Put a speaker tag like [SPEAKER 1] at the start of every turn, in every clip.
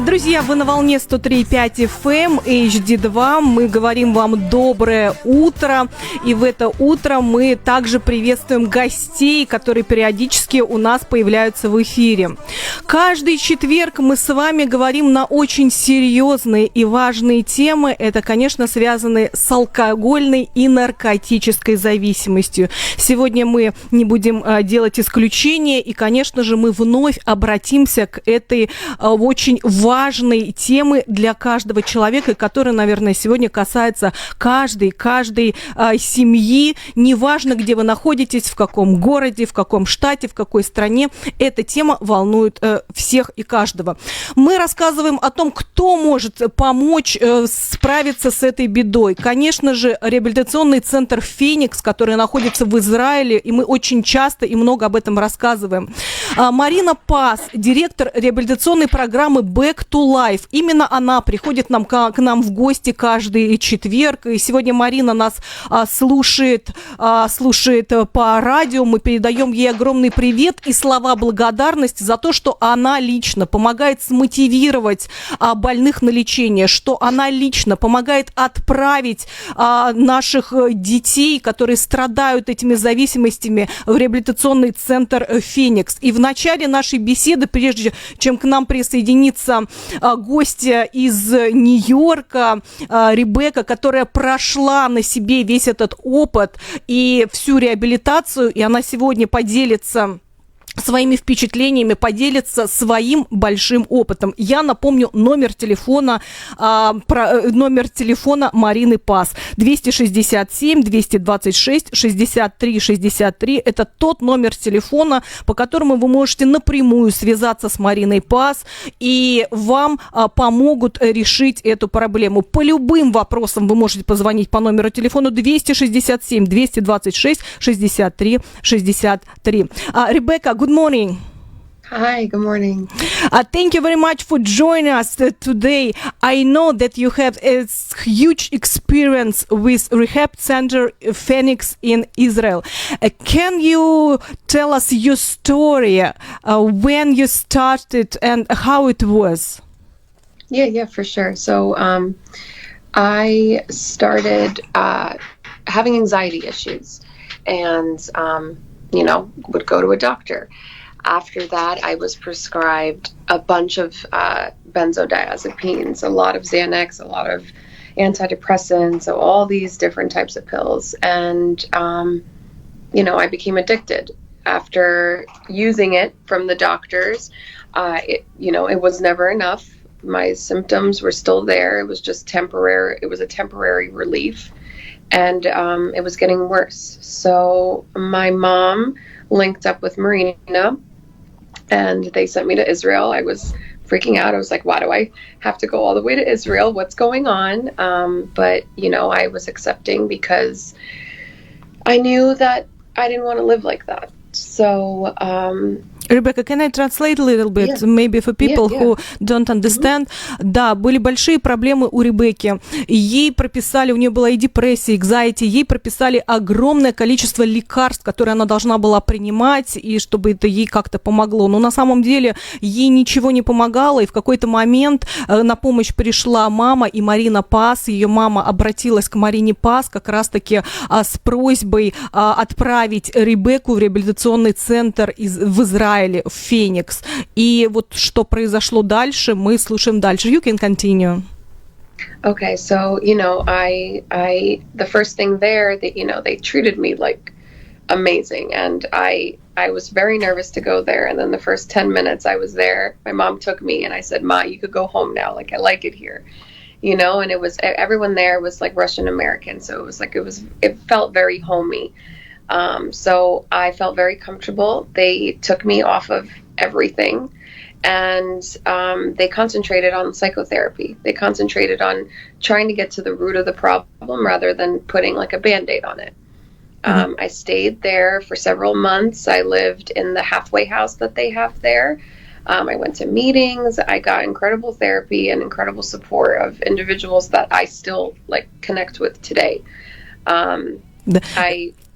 [SPEAKER 1] Друзья, вы на волне 103.5 FM, HD2. Мы говорим вам доброе утро. И в это утро мы также приветствуем гостей, которые периодически у нас появляются в эфире. Каждый четверг мы с вами говорим на очень серьезные и важные темы. Это, конечно, связаны с алкогольной и наркотической зависимостью. Сегодня мы не будем делать исключения. И, конечно же, мы вновь обратимся к этой очень важной темы для каждого человека, которая, наверное, сегодня касается каждой семьи. Неважно, где вы находитесь, в каком городе, в каком штате, в какой стране. Эта тема волнует всех и каждого. Мы рассказываем о том, кто может помочь справиться с этой бедой. Конечно же, реабилитационный центр «Феникс», который находится в Израиле, и мы очень часто и много об этом рассказываем. Марина Пас, директор реабилитационной программы Back to Life. Именно она приходит к нам в гости каждый четверг. И сегодня Марина нас слушает по радио. Мы передаем ей огромный привет и слова благодарности за то, что она лично помогает смотивировать больных на лечение, что она лично помогает отправить наших детей, которые страдают этими зависимостями, в реабилитационный центр «Феникс». И в начале нашей беседы, прежде чем к нам присоединиться гостья из Нью-Йорка, Ребекка, которая прошла на себе весь этот опыт и всю реабилитацию, и она сегодня поделится своими впечатлениями, поделится своим большим опытом. Я напомню номер телефона Марины Пас. 267-226-63-63. Это тот номер телефона, по которому вы можете напрямую связаться с Мариной Пас, и вам помогут решить эту проблему. По любым вопросам вы можете позвонить по номеру телефона 267-226-63-63. Ребекка, good morning.
[SPEAKER 2] Hi, good morning.
[SPEAKER 1] Thank you very much for joining us today. I know that you have a huge experience with Rehab Center Phoenix in Israel. Can you tell us your story, when you started and how it was?
[SPEAKER 2] Yeah, for sure. So I started having anxiety issues and, would go to a doctor. After that, I was prescribed a bunch of benzodiazepines, a lot of Xanax, a lot of antidepressants, so all these different types of pills. And, I became addicted. After using it from the doctors, it was never enough. My symptoms were still there. It was just temporary. It was a temporary relief. And it was getting worse. So my mom linked up with Marina, and they sent me to Israel. I was freaking out. I was like, why do I have to go all the way to Israel? What's going on? But I was accepting because I knew that I didn't want to live like that. So
[SPEAKER 1] Rebecca, can I translate a little bit, maybe for people who don't understand? Да, были большие проблемы у Ребекки. Ей прописали, у нее была и депрессия, и anxiety, ей прописали огромное количество лекарств, которые она должна была принимать, и чтобы это ей как-то помогло. Но на самом деле ей ничего не помогало, и в какой-то момент на помощь пришла мама, и Марина Пас. Ее мама обратилась к Марине Пас как раз-таки с просьбой отправить Ребекку в реабилитационный центр в Израиль, в Феникс. И вот что произошло дальше, мы слушаем дальше. You can continue.
[SPEAKER 2] Okay, so, I the first thing there, they treated me like amazing. And I was very nervous to go there. And then the first 10 minutes I was there, my mom took me and I said, Ma, you could go home now. Like, I like it here. And it was, everyone there was like Russian American. So it felt very homey. So I felt very comfortable. They took me off of everything, and they concentrated on psychotherapy. They concentrated on trying to get to the root of the problem rather than putting like a Band-Aid on it. I stayed there for several months. I lived in the halfway house that they have there. I went to meetings. I got incredible therapy and incredible support of individuals that I still connect with today.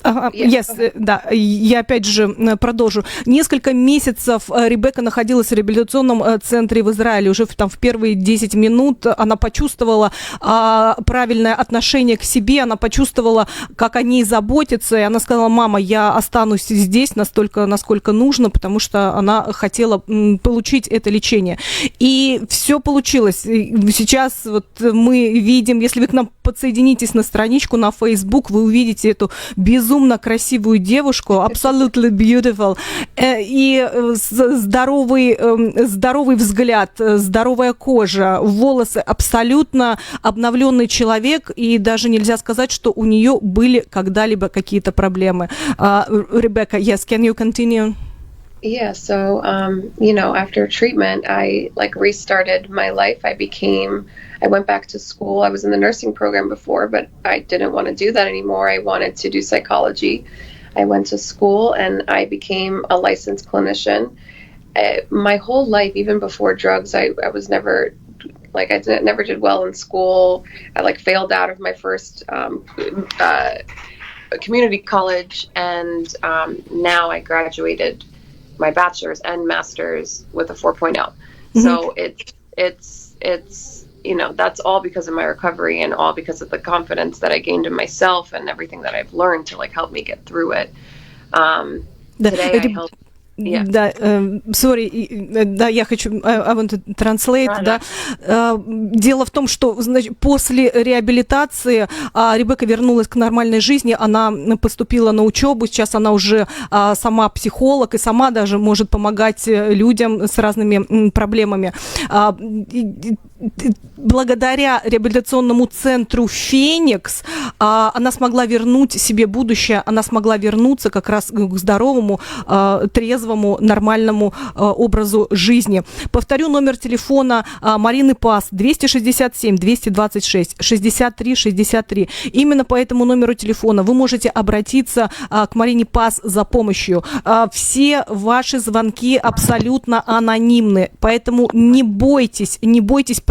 [SPEAKER 1] Да, я опять же продолжу. Несколько месяцев Ребекка находилась в реабилитационном центре в Израиле. Уже в первые 10 минут она почувствовала правильное отношение к себе, она почувствовала, как о ней заботятся, и она сказала: мама, я останусь здесь настолько, насколько нужно, потому что она хотела получить это лечение. И все получилось. Сейчас вот мы видим, если вы к нам подсоединитесь на страничку на Facebook, вы увидите эту безумно красивую девушку, absolutely beautiful, и здоровый взгляд, здоровая кожа, волосы, абсолютно обновленный человек, и даже нельзя сказать, что у нее были когда-либо какие-то проблемы. Rebecca, yes, can you continue?
[SPEAKER 2] Yeah, so, after treatment, I restarted my life. I went back to school. I was in the nursing program before, but I didn't want to do that anymore. I wanted to do psychology. I went to school and I became a licensed clinician. My whole life, even before drugs, I was never, never did well in school. I failed out of my first, community college, and now I graduated my bachelor's and master's with a 4.0. Mm-hmm. So it's that's all because of my recovery and all because of the confidence that I gained in myself and everything that I've learned to help me get through it. Today I help. Yeah.
[SPEAKER 1] Да, sorry, да, я хочу, I want to translate, да. Дело в том, что, значит, после реабилитации Ребекка вернулась к нормальной жизни, она поступила на учебу, сейчас она уже сама психолог и сама даже может помогать людям с разными проблемами. Благодаря реабилитационному центру «Феникс» она смогла вернуть себе будущее, она смогла вернуться как раз к здоровому, трезвому, нормальному образу жизни. Повторю номер телефона Марины Пас: 267-226-63-63. Именно по этому номеру телефона вы можете обратиться к Марине Пас за помощью. Все ваши звонки абсолютно анонимны, поэтому не бойтесь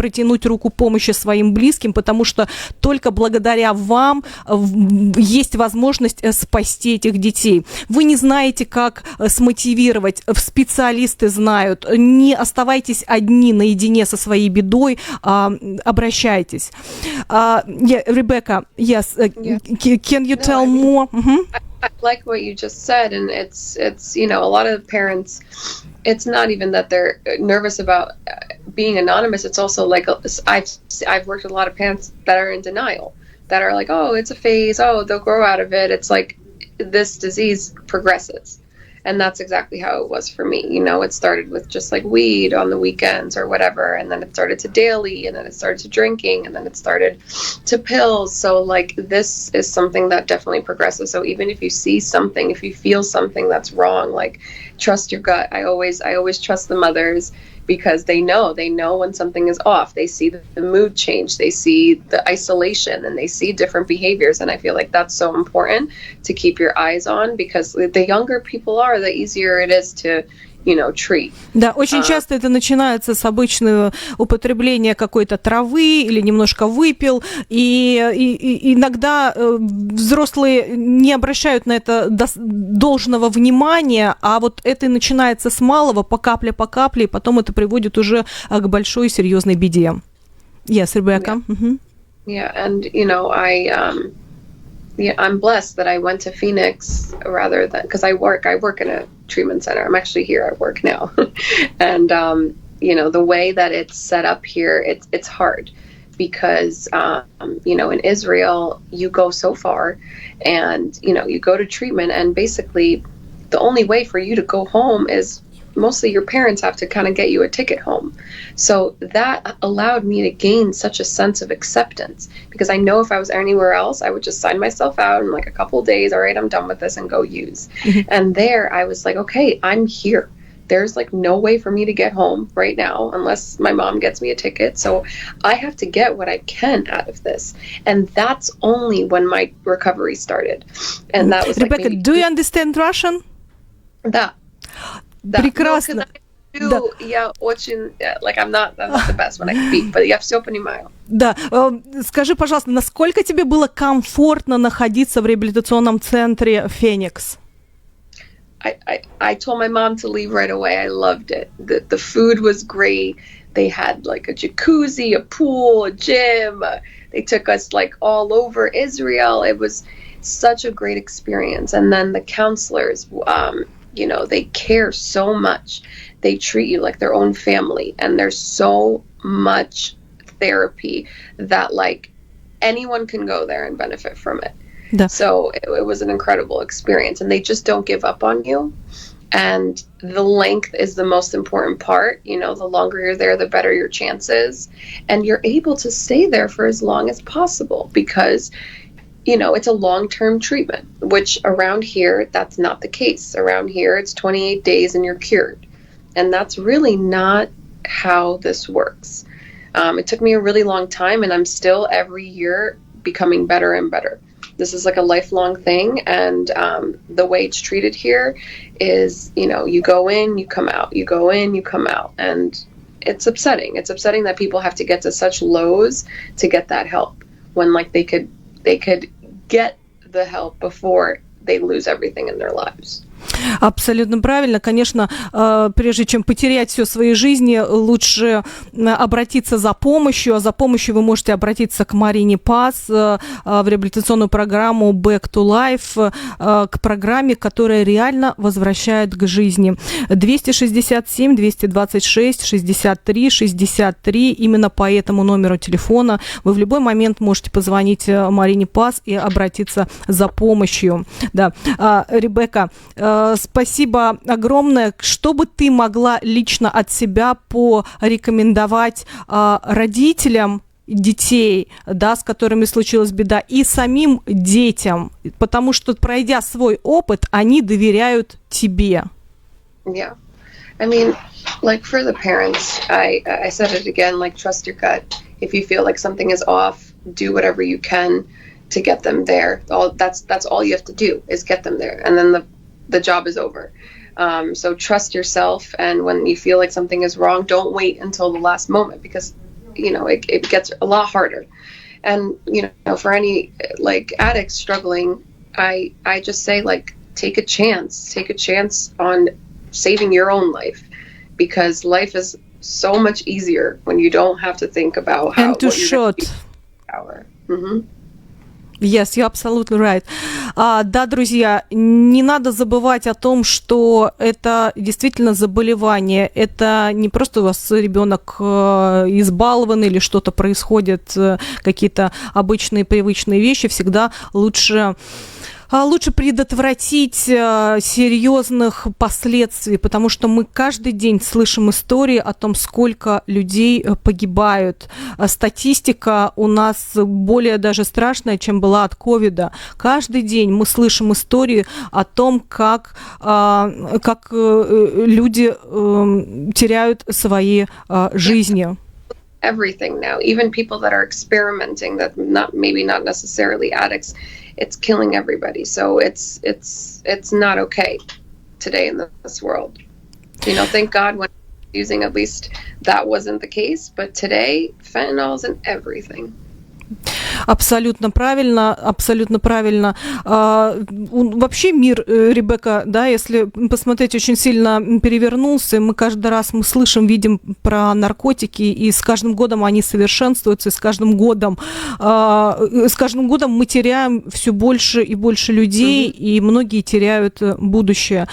[SPEAKER 1] протянуть руку помощи своим близким, потому что только благодаря вам есть возможность спасти этих детей. Вы не знаете, как смотивировать, специалисты знают. Не оставайтесь одни наедине со своей бедой, обращайтесь. Rebecca, yes, can you tell more?
[SPEAKER 2] I like what you just said, and it's a lot of parents, it's not even that they're nervous about being anonymous. It's also I've worked with a lot of parents that are in denial, that are like, oh, it's a phase, oh, they'll grow out of it. It's like this disease progresses. And that's exactly how it was for me. It started with just weed on the weekends or whatever, and then it started to daily, and then it started to drinking, and then it started to pills. So this is something that definitely progresses. So even if you see something, if you feel something that's wrong, trust your gut. I always trust the mothers, because they know when something is off. They see the mood change, they see the isolation, and they see different behaviors. And I feel like that's so important to keep your eyes on, because the younger people are, the easier it is to treat.
[SPEAKER 1] Да, очень часто это начинается с обычного употребления какой-то травы или немножко выпил, и иногда взрослые не обращают на это должного внимания, а вот это начинается с малого, по капле, и потом это приводит уже к большой серьезной беде. Yes, Rebecca.
[SPEAKER 2] Yeah, yeah, and I'm blessed that I went to Phoenix rather than, because I work in a treatment center. I'm actually here at work now. And, the way that it's set up here, it's hard because, in Israel, you go so far and, you go to treatment, and basically the only way for you to go home is mostly your parents have to kind of get you a ticket home. So that allowed me to gain such a sense of acceptance, because I know if I was anywhere else, I would just sign myself out in a couple of days. All right, I'm done with this, and go use. Mm-hmm. And there I was like, okay, I'm here. There's no way for me to get home right now unless my mom gets me a ticket. So I have to get what I can out of this. And that's only when my recovery started. And that was
[SPEAKER 1] Rebecca, do you understand Russian?
[SPEAKER 2] Да.
[SPEAKER 1] Прекрасно. Да.
[SPEAKER 2] Я очень, like, I'm not the best when I speak, but я все понимаю.
[SPEAKER 1] Да, скажи, пожалуйста, насколько тебе было комфортно находиться в реабилитационном центре «Феникс»?
[SPEAKER 2] I told my mom to leave right away. I loved it. The food was great. They had like a jacuzzi, a pool, a gym. They took us like all over Israel. It was such a great experience. And then the counselors, you know, they care so much. They treat you like their own family. And there's so much therapy that like anyone can go there and benefit from it.
[SPEAKER 1] Да.
[SPEAKER 2] So it was an incredible experience, and they just don't give up on you. And the length is the most important part. You know, the longer you're there, the better your chances. And you're able to stay there for as long as possible because, you know, it's a long-term treatment, which around here, that's not the case. Around here, it's 28 days and you're cured. And that's really not how this works. It took me a really long time, and I'm still every year becoming better and better. This is like a lifelong thing, and the way it's treated here is, you know, you go in, you come out, you go in, you come out, and it's upsetting. It's upsetting that people have to get to such lows to get that help when like they could get the help before they lose everything in their lives.
[SPEAKER 1] Абсолютно правильно. Конечно, прежде чем потерять все в своей жизни, лучше обратиться за помощью. А за помощью вы можете обратиться к Марине Пас в реабилитационную программу Back to Life, к программе, которая реально возвращает к жизни. 267-226-63-63. Именно по этому номеру телефона вы в любой момент можете позвонить Марине Пас и обратиться за помощью. Да. Ребекка, спасибо огромное. Что бы ты могла лично от себя порекомендовать родителям детей, да, с которыми случилась беда, и самим детям? Потому что, пройдя свой опыт, они доверяют тебе.
[SPEAKER 2] Yeah. I mean, like for the parents, I said it again, like trust your gut. If you feel like something is off, do whatever you can to get them there. That's all you have to do is get them there. And then the job is over. So trust yourself, and when you feel like something is wrong, don't wait until the last moment, because you know it gets a lot harder. And you know, for any like addicts struggling, I just say like take a chance on saving your own life, because life is so much easier when you don't have to think about how.
[SPEAKER 1] And too short.
[SPEAKER 2] Mm-hmm.
[SPEAKER 1] Yes, you're absolutely right. Да, друзья, не надо забывать о том, что это действительно заболевание. Это не просто у вас ребенок избалован или что-то происходит, какие-то обычные привычные вещи. Всегда лучше предотвратить серьезных последствий, потому что мы каждый день слышим истории о том, сколько людей погибают. Статистика у нас более даже страшная, чем была от ковида. Каждый день мы слышим истории о том, как люди теряют свои жизни.
[SPEAKER 2] Everything now, even people that are experimenting, that maybe not necessarily addicts, it's killing everybody. So it's not okay today in this world. You know, thank God when using, at least that wasn't the case, but today fentanyl's in everything.
[SPEAKER 1] Абсолютно правильно, абсолютно правильно. Вообще мир, Ребекка, да, если посмотреть, очень сильно перевернулся. Мы каждый раз слышим, видим про наркотики, и с каждым годом они совершенствуются, и с каждым годом мы теряем все больше и больше людей, и многие теряют будущее.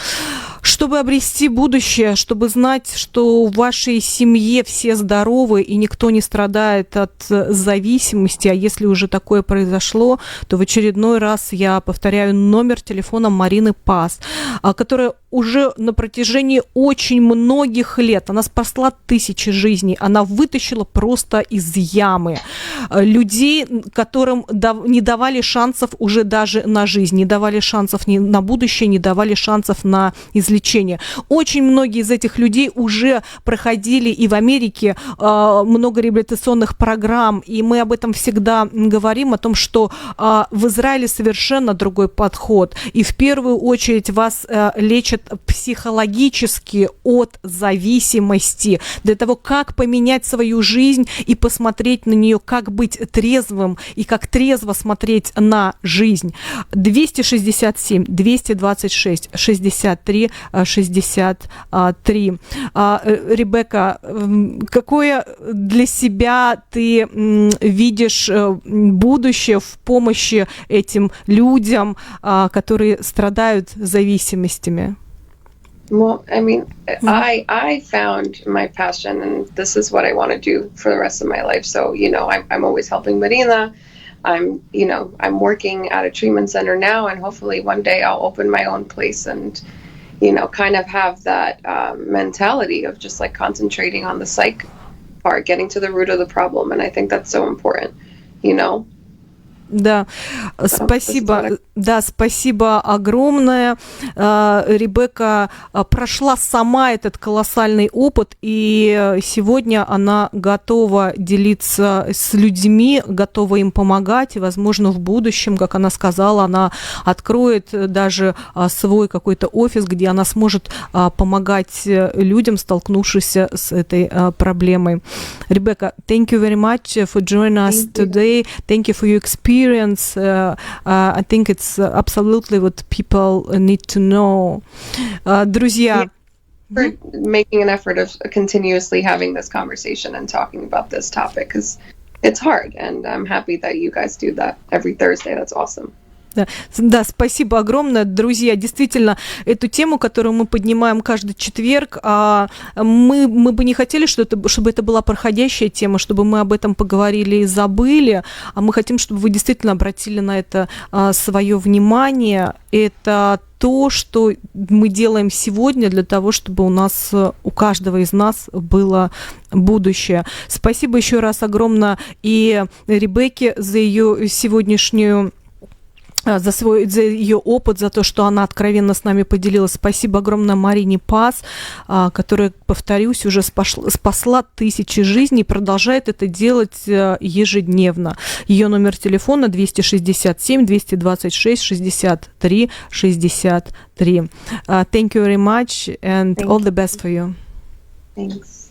[SPEAKER 1] Чтобы обрести будущее, чтобы знать, что в вашей семье все здоровы и никто не страдает от зависимости, а если уже такое произошло, то в очередной раз я повторяю номер телефона Марины Пас, которая уже на протяжении очень многих лет, она спасла тысячи жизней, она вытащила просто из ямы людей, которым не давали шансов уже даже на жизнь, не давали шансов на будущее, не давали шансов на излечение. Очень многие из этих людей уже проходили и в Америке много реабилитационных программ, и мы об этом всегда говорим, о том, что в Израиле совершенно другой подход, и в первую очередь вас лечат лечат психологически от зависимости, для того, как поменять свою жизнь и посмотреть на нее, как быть трезвым и как трезво смотреть на жизнь. 267 226 63 63. Ребекка, какое для себя ты видишь будущее в помощи этим людям, которые страдают зависимостями?
[SPEAKER 2] Well, I mean, I found my passion, and this is what I want to do for the rest of my life. So, I'm always helping Marina. I'm working at a treatment center now, and hopefully one day I'll open my own place and, kind of have that mentality of just like concentrating on the psych part, getting to the root of the problem. And I think that's so important,
[SPEAKER 1] Да, спасибо. Да, спасибо огромное. Ребекка прошла сама этот колоссальный опыт, и сегодня она готова делиться с людьми, готова им помогать, и, возможно, в будущем, как она сказала, она откроет даже свой какой-то офис, где она сможет помогать людям, столкнувшимся с этой проблемой. Ребекка, thank you very much for joining us today. Thank you for your experience. I think it's absolutely what people need to know. Друзья,
[SPEAKER 2] for making an effort of continuously having this conversation and talking about this topic, because it's hard, and I'm happy that you guys do that every Thursday. That's awesome.
[SPEAKER 1] Да, спасибо огромное, друзья. Действительно, эту тему, которую мы поднимаем каждый четверг, мы бы не хотели, чтобы это была проходящая тема, чтобы мы об этом поговорили и забыли, а мы хотим, чтобы вы действительно обратили на это свое внимание. Это то, что мы делаем сегодня для того, чтобы у каждого из нас было будущее. Спасибо еще раз огромное и Ребекке за ее сегодняшнюю за ее опыт, за то, что она откровенно с нами поделилась. Спасибо огромное Марине Пас, которая, повторюсь, уже спасла тысячи жизней и продолжает это делать ежедневно. Ее номер телефона 267 226 63 63. Thank you very much and all the best for you.
[SPEAKER 2] Thanks.